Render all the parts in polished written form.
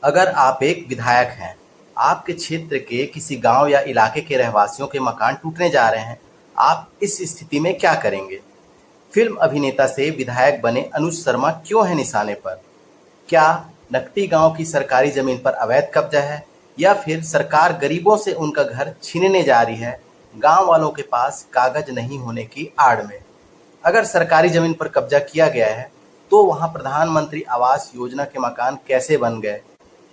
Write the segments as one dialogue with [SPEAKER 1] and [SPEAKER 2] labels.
[SPEAKER 1] अगर आप एक विधायक हैं, आपके क्षेत्र के किसी गांव या इलाके के रहवासियों के मकान टूटने जा रहे हैं, आप इस स्थिति में क्या करेंगे? फिल्म अभिनेता से विधायक बने अनुज शर्मा क्यों है निशाने पर? क्या नकटी गांव की सरकारी जमीन पर अवैध कब्जा है या फिर सरकार गरीबों से उनका घर छीनने जा रही है, गांव वालों के पास कागज नहीं होने की आड़ में? अगर सरकारी जमीन पर कब्जा किया गया है, तो वहां प्रधानमंत्री आवास योजना के मकान कैसे बन गए?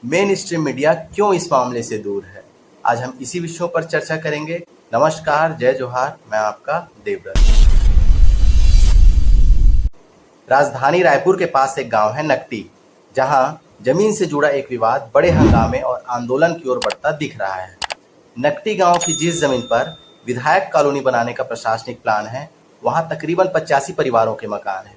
[SPEAKER 1] मेन स्ट्रीम मीडिया क्यों इस मामले से दूर है? आज हम इसी विषयों पर चर्चा करेंगे। नमस्कार, जय जोहार, मैं आपका देवव्रत। राजधानी रायपुर के पास एक गांव है नकटी, जहां जमीन से जुड़ा एक विवाद बड़े हंगामे और आंदोलन की ओर बढ़ता दिख रहा है। नकटी गांव की जिस जमीन पर विधायक कॉलोनी बनाने का प्रशासनिक प्लान है, वहां तकरीबन 85 परिवारों के मकान हैं।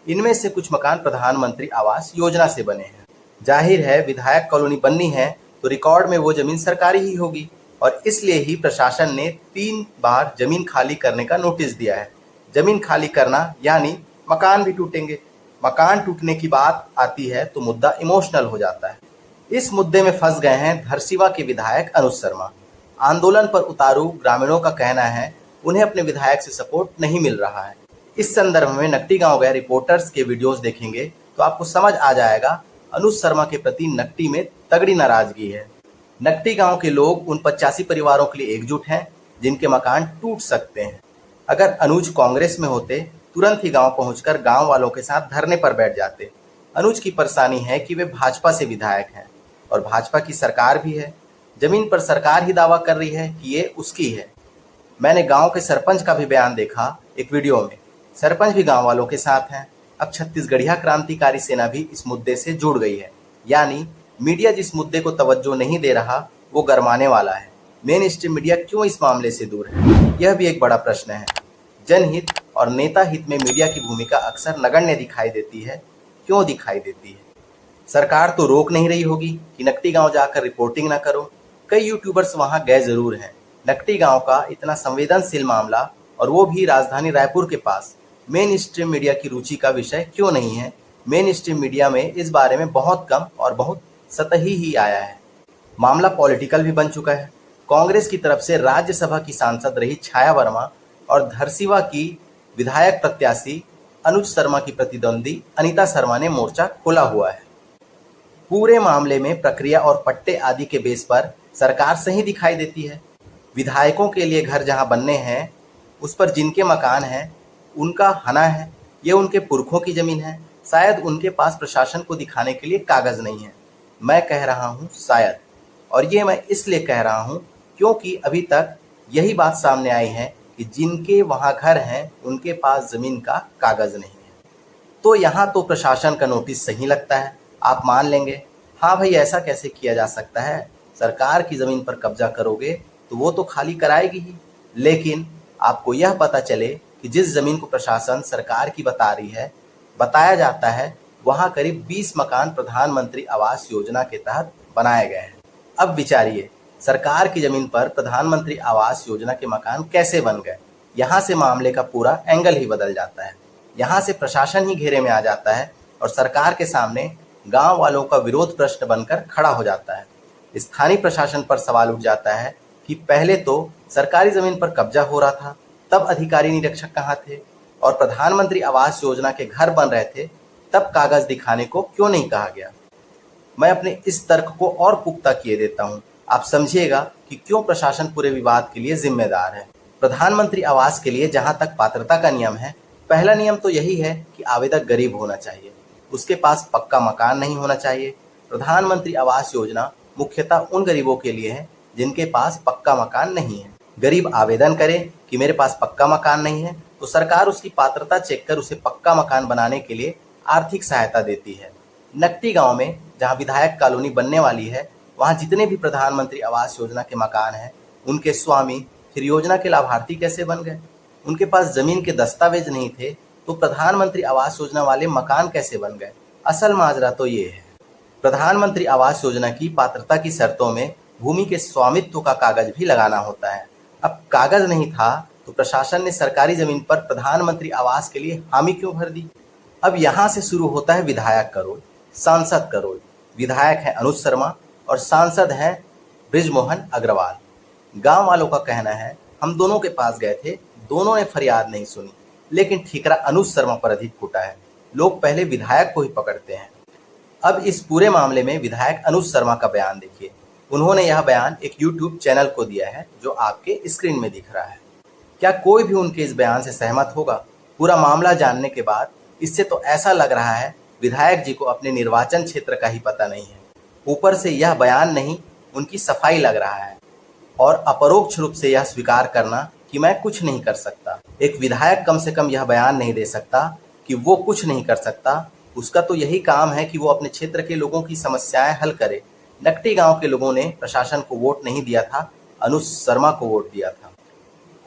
[SPEAKER 1] इनमें से कुछ मकान प्रधानमंत्री आवास योजना से बने हैं। जाहिर है, विधायक कॉलोनी बननी है तो रिकॉर्ड में वो जमीन सरकारी ही होगी और इसलिए ही प्रशासन ने 3 बार जमीन खाली करने का नोटिस दिया है। जमीन खाली करना यानी मकान भी टूटेंगे। मकान टूटने की बात आती है तो मुद्दा इमोशनल हो जाता है। इस मुद्दे में फंस गए हैं धरसीवा के विधायक अनुज शर्मा। आंदोलन पर उतारू ग्रामीणों का कहना है उन्हें अपने विधायक से सपोर्ट नहीं मिल रहा है। इस संदर्भ में नकटी गांव गए रिपोर्टर्स के वीडियोस देखेंगे तो आपको समझ आ जाएगा अनुज शर्मा के प्रति नकटी में तगड़ी नाराजगी है। नकटी गांव के लोग उन 85 परिवारों के लिए एकजुट हैं जिनके मकान टूट सकते हैं। अगर अनुज कांग्रेस में होते, तुरंत ही गांव पहुंचकर गांव वालों के साथ धरने पर बैठ जाते। अनुज की परेशानी है कि वे भाजपा से विधायक हैं और भाजपा की सरकार भी है। जमीन पर सरकार ही दावा कर रही है कि ये उसकी है। मैंने गांव के सरपंच का भी बयान देखा एक वीडियो में। सरपंच भी गांव वालों के साथ हैं। अब छत्तीसगढ़िया क्रांतिकारी सेना भी इस मुद्दे से जुड़ गई है। यानी मीडिया जिस मुद्दे को तवज्जो नहीं दे रहा, वो गरमाने वाला है। मेन स्ट्रीम मीडिया क्यों इस मामले से दूर है, यह भी एक बड़ा प्रश्न है। जनहित और नेता हित में मीडिया की भूमिका अक्सर नगण्य दिखाई देती है। क्यों दिखाई देती है? सरकार तो रोक नहीं रही होगी कि नकटी गांव जाकर रिपोर्टिंग ना करो। कई यूट्यूबर्स वहां गए जरूर हैं। नकटी गांव का इतना संवेदनशील मामला, और वो भी राजधानी रायपुर के पास, मेन स्ट्रीम मीडिया की रुचि का विषय क्यों नहीं है? मेन स्ट्रीम मीडिया में इस बारे में बहुत कम और बहुत सतही ही आया है। मामला पॉलिटिकल भी बन चुका है। कांग्रेस की तरफ से राज्यसभा की सांसद रही छाया वर्मा और धरसीवा की विधायक प्रत्याशी अनुज शर्मा की प्रतिद्वंदी अनीता शर्मा ने मोर्चा खोला हुआ है। पूरे मामले में प्रक्रिया और पट्टे आदि के बेस पर सरकार सही दिखाई देती है। विधायकों के लिए घर जहां बनने हैं, उस पर जिनके मकान हैं उनका हना है। ये उनके पुरखों की जमीन है। शायद उनके पास प्रशासन को दिखाने के लिए कागज नहीं है। मैं कह रहा हूँ शायद, और ये मैं इसलिए कह रहा हूँ क्योंकि अभी तक यही बात सामने आई है कि जिनके वहाँ घर हैं उनके पास जमीन का कागज नहीं है। तो यहाँ तो प्रशासन का नोटिस सही लगता है, आप मान लेंगे। हाँ भाई, ऐसा कैसे किया जा सकता है? सरकार की जमीन पर कब्जा करोगे तो वो तो खाली कराएगी ही। लेकिन आपको यह पता चले कि जिस जमीन को प्रशासन सरकार की बता रही है, बताया जाता है वहां करीब 20 मकान प्रधानमंत्री आवास योजना के तहत बनाए गए हैं। अब विचारिए, सरकार की जमीन पर प्रधानमंत्री आवास योजना के मकान कैसे बन गए? यहाँ से मामले का पूरा एंगल ही बदल जाता है। यहाँ से प्रशासन ही घेरे में आ जाता है और सरकार के सामने गांव वालों का विरोध प्रश्न बनकर खड़ा हो जाता है। स्थानीय प्रशासन पर सवाल उठ जाता है कि पहले तो सरकारी जमीन पर कब्जा हो रहा था, तब अधिकारी निरीक्षक कहाँ थे? और प्रधानमंत्री आवास योजना के घर बन रहे थे, तब कागज दिखाने को क्यों नहीं कहा गया? मैं अपने इस तर्क को और पुख्ता किए देता हूँ, आप समझिएगा कि क्यों प्रशासन पूरे विवाद के लिए जिम्मेदार है। प्रधानमंत्री आवास के लिए जहां तक पात्रता का नियम है, पहला नियम तो यही है कि आवेदक गरीब होना चाहिए, उसके पास पक्का मकान नहीं होना चाहिए। प्रधानमंत्री आवास योजना मुख्यतः उन गरीबों के लिए है जिनके पास पक्का मकान नहीं है। गरीब आवेदन करे कि मेरे पास पक्का मकान नहीं है, तो सरकार उसकी पात्रता चेक कर उसे पक्का मकान बनाने के लिए आर्थिक सहायता देती है। नकटी गांव में जहां विधायक कॉलोनी बनने वाली है, वहां जितने भी प्रधानमंत्री आवास योजना के मकान हैं, उनके स्वामी फिर योजना के लाभार्थी कैसे बन गए? उनके पास जमीन के दस्तावेज नहीं थे तो प्रधानमंत्री आवास योजना वाले मकान कैसे बन गए? असल माजरा तो ये है, प्रधानमंत्री आवास योजना की पात्रता की शर्तों में भूमि के स्वामित्व का कागज भी लगाना होता है। अब कागज नहीं था तो प्रशासन ने सरकारी जमीन पर प्रधानमंत्री आवास के लिए हामी क्यों भर दी? अब यहाँ से शुरू होता है विधायक करोड़, सांसद करोड़, विधायक हैं अनुज शर्मा और सांसद हैं बृजमोहन अग्रवाल। गांव वालों का कहना है, हम दोनों के पास गए थे, दोनों ने फरियाद नहीं सुनी, लेकिन ठीकरा अनुज शर्मा पर अधिक फूटा है। लोग पहले विधायक को ही पकड़ते हैं। अब इस पूरे मामले में विधायक अनुज शर्मा का बयान देखिए। उन्होंने यह बयान एक यूट्यूब चैनल को दिया है जो आपके स्क्रीन में दिख रहा है। क्या कोई भी उनके इस बयान से सहमत होगा? पूरा मामला जानने के बाद इससे तो ऐसा लग रहा है विधायक जी को अपने निर्वाचन क्षेत्र का ही पता नहीं है। ऊपर से यह बयान नहीं, उनकी सफाई लग रहा है और अपरोक्ष रूप से यह स्वीकार करना कि मैं कुछ नहीं कर सकता। एक विधायक कम से कम यह बयान नहीं दे सकता कि वो कुछ नहीं कर सकता। उसका तो यही काम है कि वो अपने क्षेत्र के लोगों की समस्याएं हल करे। नकटी गांव के लोगों ने प्रशासन को वोट नहीं दिया था, अनुज शर्मा को वोट दिया था।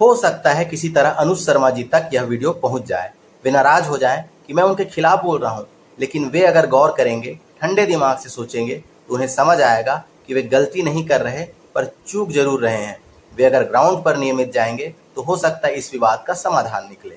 [SPEAKER 1] हो सकता है किसी तरह अनुज शर्मा जी तक यह वीडियो पहुंच जाए, वे नाराज हो जाएं कि मैं उनके खिलाफ बोल रहा हूं, लेकिन वे अगर गौर करेंगे, ठंडे दिमाग से सोचेंगे तो उन्हें समझ आएगा कि वे गलती नहीं कर रहे पर चूक जरूर रहे हैं। वे अगर ग्राउंड पर नियमित जाएंगे तो हो सकता है इस विवाद का समाधान निकले।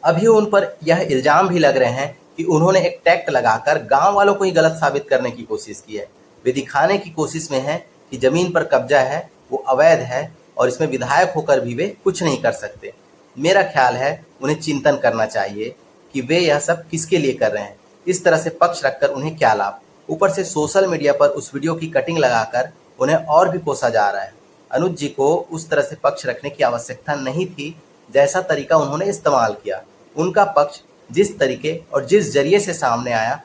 [SPEAKER 1] अभी उन पर यह इल्जाम भी लग रहे हैं कि उन्होंने एक टैक्ट लगाकर गांव वालों को ही गलत साबित करने की कोशिश की है। वे दिखाने की कोशिश में है कि जमीन पर कब्जा है वो अवैध है और इसमें विधायक होकर भी वे कुछ नहीं कर सकते। मेरा ख्याल है उन्हें चिंतन करना चाहिए कि वे यह सब किसके लिए कर रहे हैं। इस तरह से पक्ष रखकर उन्हें क्या लाभ? ऊपर से सोशल मीडिया पर उस वीडियो की कटिंग लगाकर उन्हें और भी कोसा जा रहा है। अनुज जी को उस तरह से पक्ष रखने की आवश्यकता नहीं थी जैसा तरीका उन्होंने इस्तेमाल किया। उनका पक्ष जिस तरीके और जिस जरिए से सामने आया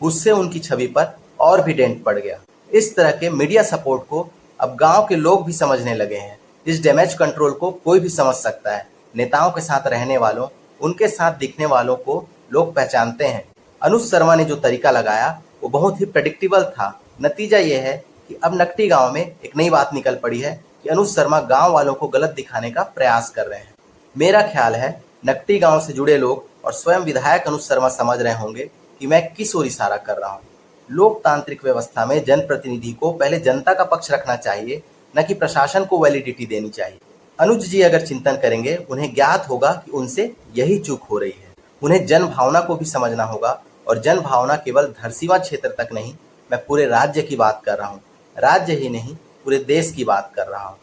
[SPEAKER 1] उससे उनकी छवि पर और भी डेंट पड़ गया। इस तरह के मीडिया सपोर्ट को अब गांव के लोग भी समझने लगे हैं। इस डैमेज कंट्रोल को कोई भी समझ सकता है। नेताओं के साथ रहने वालों, उनके साथ दिखने वालों को लोग पहचानते हैं। अनुज शर्मा ने जो तरीका लगाया वो बहुत ही प्रेडिक्टेबल था। नतीजा ये है कि अब नकटी गांव में एक नई बात निकल पड़ी है कि अनुज शर्मा गांव वालों को गलत दिखाने का प्रयास कर रहे हैं। मेरा ख्याल है नकटी गांव से जुड़े लोग और स्वयं विधायक अनुज शर्मा समझ रहे होंगे कि मैं किस ओर इशारा कर रहा हूँ। लोकतांत्रिक व्यवस्था में जनप्रतिनिधि को पहले जनता का पक्ष रखना चाहिए, न कि प्रशासन को वैलिडिटी देनी चाहिए। अनुज जी अगर चिंतन करेंगे, उन्हें ज्ञात होगा कि उनसे यही चूक हो रही है। उन्हें जन भावना को भी समझना होगा और जन भावना केवल धरसीवा क्षेत्र तक नहीं, मैं पूरे राज्य की बात कर रहा हूँ। राज्य ही नहीं, पूरे देश की बात कर रहा हूँ।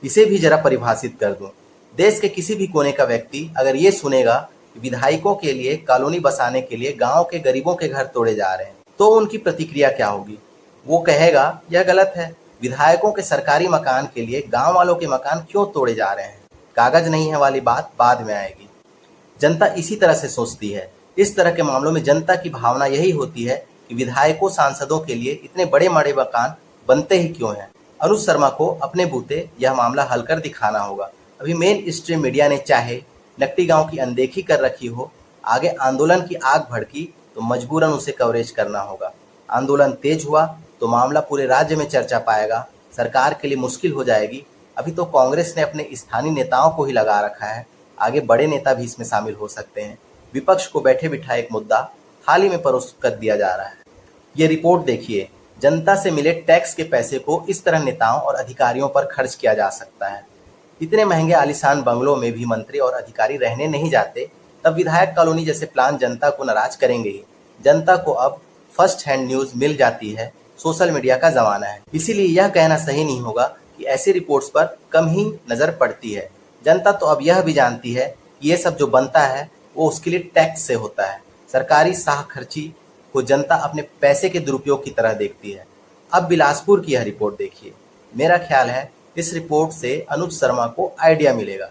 [SPEAKER 1] इसे भी जरा परिभाषित कर दूं। देश के किसी भी कोने का व्यक्ति अगर ये सुनेगा कि विधायकों के लिए कॉलोनी बसाने के लिए गांव के गरीबों के घर तोड़े जा रहे हैं, तो उनकी प्रतिक्रिया क्या होगी? वो कहेगा यह गलत है। विधायकों के सरकारी मकान के लिए गांव वालों के मकान क्यों तोड़े जा रहे हैं? कागज नहीं है वाली बात बाद में आएगी। जनता इसी तरह से सोचती है। इस तरह के मामलों में जनता की भावना यही होती है कि विधायकों सांसदों के लिए इतने बड़े बड़े मकान बनते ही क्यों हैं? अनुज शर्मा को अपने बूते यह मामला हल कर दिखाना होगा। अभी मेन स्ट्रीम मीडिया ने चाहे नकटी गांव की अनदेखी कर रखी हो, आगे आंदोलन की आग भड़की तो मजबूरन उसे कवरेज करना होगा। आंदोलन तेज हुआ तो मामला पूरे राज्य में चर्चा पाएगा, सरकार के लिए मुश्किल हो जाएगी। अभी तो कांग्रेस ने अपने स्थानीय नेताओं को ही लगा रखा है, आगे बड़े नेता भी इसमें शामिल हो सकते हैं। विपक्ष को बैठे बिठाए एक मुद्दा थाली में परोस कर दिया जा रहा है। ये रिपोर्ट देखिए, जनता से मिले टैक्स के पैसे को इस तरह नेताओं और अधिकारियों पर खर्च किया जा सकता है। इतने महंगे आलीशान बंगलों में भी मंत्री और अधिकारी रहने नहीं जाते, तब विधायक कॉलोनी जैसे प्लान जनता को नाराज करेंगे ही। जनता को अब फर्स्ट हैंड न्यूज मिल जाती है, सोशल मीडिया का जमाना है। इसीलिए यह कहना सही नहीं होगा कि ऐसी रिपोर्ट्स पर कम ही नजर पड़ती है। जनता तो अब यह भी जानती है कि ये सब जो बनता है वो उसके लिए टैक्स से होता है। सरकारी साह खर्ची को जनता अपने पैसे के दुरुपयोग की तरह देखती है। अब बिलासपुर की यह रिपोर्ट देखिए। मेरा ख्याल है इस रिपोर्ट से अनुज शर्मा को आइडिया मिलेगा।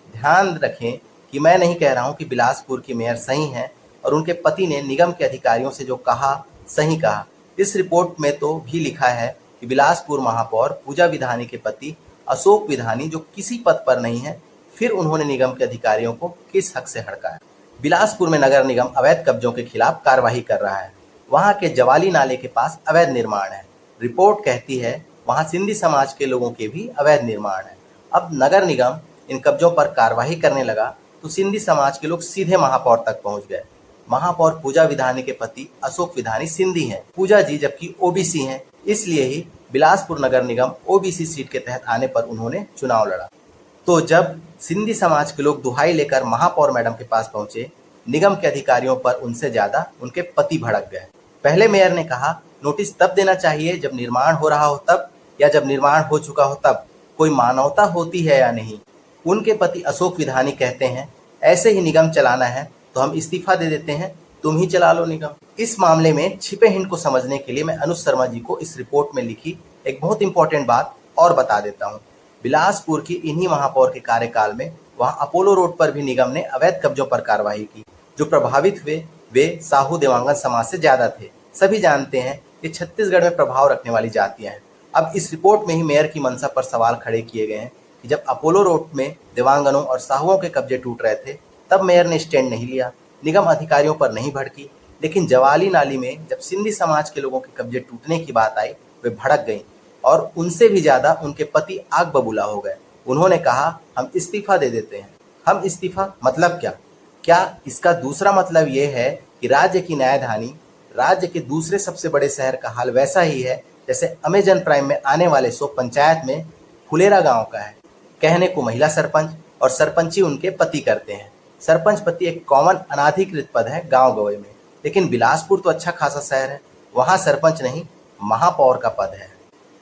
[SPEAKER 1] ध्यान रखें कि मैं नहीं कह रहा हूं कि बिलासपुर की मेयर सही हैं और उनके पति ने निगम के अधिकारियों से जो कहा सही कहा। इस रिपोर्ट में तो भी लिखा है कि बिलासपुर महापौर पूजा विधानी के पति अशोक विधानी जो किसी पद पर नहीं है, फिर उन्होंने निगम के अधिकारियों को किस हक से हड़काया। बिलासपुर में नगर निगम अवैध कब्जों के खिलाफ कार्रवाई कर रहा है। वहां के जवाली नाले के पास अवैध निर्माण है। रिपोर्ट कहती है वहां सिंधी समाज के लोगों के भी अवैध निर्माण है। अब नगर निगम इन कब्जों पर कार्रवाई करने लगा तो सिंधी समाज के लोग सीधे महापौर तक पहुंच गए। महापौर पूजा विधानी के पति अशोक विधानी सिंधी हैं, पूजा जी जबकि ओबीसी हैं, इसलिए ही बिलासपुर नगर निगम ओबीसी सीट के तहत आने पर उन्होंने चुनाव लड़ा। तो जब सिंधी समाज के लोग दुहाई लेकर महापौर मैडम के पास पहुंचे, निगम के अधिकारियों पर उनसे ज्यादा उनके पति भड़क गए। पहले मेयर ने कहा नोटिस तब देना चाहिए जब निर्माण हो रहा हो तब, या जब निर्माण हो चुका हो तब? कोई मानवता होती है या नहीं? उनके पति अशोक विधानी कहते हैं, ऐसे ही निगम चलाना है तो हम इस्तीफा दे देते हैं, तुम ही चला लो निगम। इस मामले में छिपे हिंट को समझने के लिए मैं अनुज शर्मा जी को इस रिपोर्ट में लिखी एक बहुत इंपॉर्टेंट बात और बता देता हूँ। बिलासपुर की इन्हीं महापौर के कार्यकाल में वहां अपोलो रोड पर भी निगम ने अवैध कब्जों पर कार्रवाई की। जो प्रभावित हुए वे साहू देवांगन समाज से ज्यादा थे। सभी जानते हैं कि छत्तीसगढ़ में प्रभाव रखने वाली जातियां हैं। अब इस रिपोर्ट में ही मेयर की मंशा पर सवाल खड़े किए गए हैं कि जब अपोलो रोड में देवांगनों और साहुओं के कब्जे टूट रहे थे तब मेयर ने स्टैंड नहीं लिया, निगम अधिकारियों पर नहीं भड़की। लेकिन जवाली नाली में जब सिंधी समाज के लोगों के कब्जे टूटने की बात आई वे भड़क गईं और उनसे भी ज्यादा उनके पति आग बबूला हो गए। उन्होंने कहा, हम इस्तीफा दे देते हैं। हम इस्तीफा मतलब क्या? क्या इसका दूसरा मतलब ये है कि राज्य की न्यायधानी राज्य के दूसरे सबसे बड़े शहर का हाल वैसा ही है जैसे अमेजन प्राइम में आने वाले शो पंचायत में फुलेरा गांव का है? कहने को महिला सरपंच और सरपंची उनके पति करते हैं। सरपंच पति एक कॉमन अनाधिकृत पद है गांव गवई में, लेकिन बिलासपुर तो अच्छा खासा शहर है, वहां सरपंच नहीं महापौर का पद है।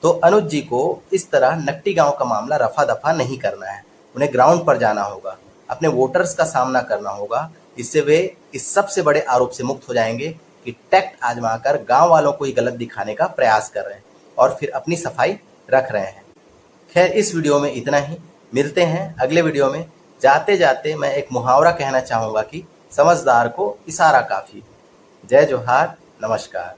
[SPEAKER 1] तो अनुज जी को इस तरह नकटी गांव का मामला रफा दफा नहीं करना है। उन्हें ग्राउंड पर जाना होगा, अपने वोटर्स का सामना करना होगा। इससे वे इस सबसे बड़े आरोप से मुक्त हो जाएंगे कि टैक्ट आजमाकर गांव वालों को ही गलत दिखाने का प्रयास कर रहे हैं और फिर अपनी सफाई रख रहे हैं। खैर, इस वीडियो में इतना ही। मिलते हैं अगले वीडियो में। जाते जाते मैं एक मुहावरा कहना चाहूँगा कि समझदार को इशारा काफ़ी। जय जोहार, नमस्कार।